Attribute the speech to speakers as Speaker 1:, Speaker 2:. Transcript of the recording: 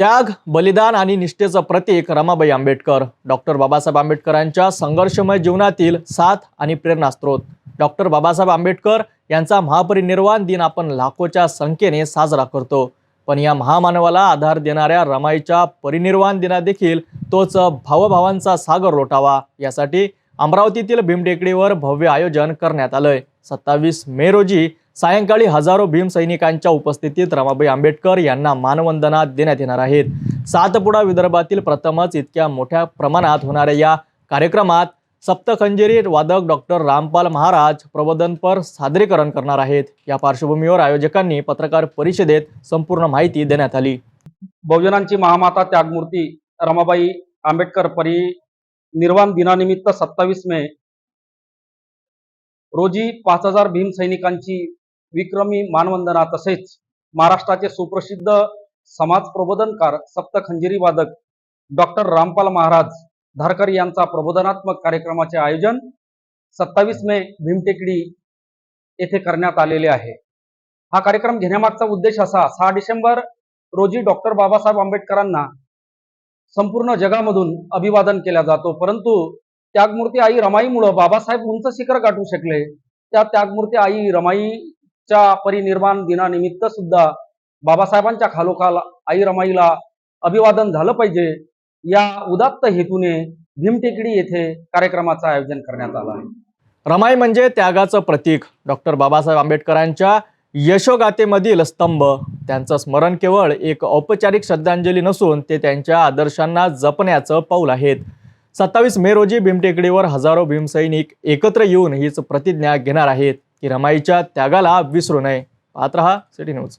Speaker 1: त्याग, बलिदान आणि निष्ठेचं प्रतीक रमाबाई आंबेडकर. डॉक्टर बाबासाहेब आंबेडकरांच्या संघर्षमय जीवनातील साथ आणि प्रेरणास्त्रोत. डॉक्टर बाबासाहेब आंबेडकर यांचा महापरिनिर्वाण दिन आपण लाखोच्या संख्येने साजरा करतो. पण या महामानवाला आधार देणाऱ्या रमाईच्या परिनिर्वाण दिना देखील तोच भावभावांचा सागर लोटावा, यासाठी अमरावतीतील भीमटेकडीवर भव्य आयोजन करण्यात आलंय. 27 मे रोजी सायंकाळी हजारो भीमसैनिकांच्या उपस्थितीत रमाबाई आंबेडकर यांना मानवंदना देण्यात येणार आहेत. सातपुडा विदर्भातील प्रथमच इतक्या मोठ्या प्रमाणात होणाऱ्या या कार्यक्रमात सप्तखंजिरी वादक डॉक्टर रामपाल महाराज प्रबोधनपर सादरीकरण करणार आहेत. या पार्श्वभूमीवर आयोजकांनी पत्रकार परिषदेत संपूर्ण माहिती देण्यात आली.
Speaker 2: बहुजनांची महामाता त्यागमूर्ती रमाबाई आंबेडकर परिनिर्वाण दिनानिमित्त 27 मे रोजी 5000 भीमसैनिकांची विक्रमी मानवंदना तसेच महाराष्ट्राचे सुप्रसिद्ध समाज प्रबोधनकार सप्तखंजिरी वादक डॉक्टर रामपाल महाराज धारकर यांचा प्रबोधनात्मक कार्यक्रमाचे आयोजन 27 मे भीमटेकडी येथे करण्यात आलेले आहे. हा कार्यक्रम घेण्यामागचा उद्देश असा: 6 डिसेंबर रोजी डॉक्टर बाबासाहेब आंबेडकरांना संपूर्ण जगामधून अभिवादन केला जातो, परंतु त्यागमूर्ती आई रमाईमुळे बाबासाहेब उंच शिखर गाठू शकले. त्या त्यागमूर्ती आई रमाईच्या परिनिर्वाण दिनानिमित्त सुद्धा बाबासाहेबांच्या खालोखाल आई रमाईला अभिवादन झालं पाहिजे, या उदात्त हेतूने भीमटेकडी येथे कार्यक्रमाचं आयोजन करण्यात आलं आहे.
Speaker 1: रमाई म्हणजे त्यागाचं प्रतीक. डॉक्टर बाबासाहेब आंबेडकरांच्या यशोगाथेमधील स्तंभ. त्यांचं स्मरण केवळ एक औपचारिक श्रद्धांजली नसून ते त्यांच्या आदर्शांना जपण्याचं पाऊल आहेत. 27 मे रोजी भीमटेकडीवर हजारो भीमसैनिक एकत्र येऊन हीच प्रतिज्ञा घेणार आहेत की रमाईच्या त्यागाला विसरू नये. पाहत रहा सिटी न्यूज.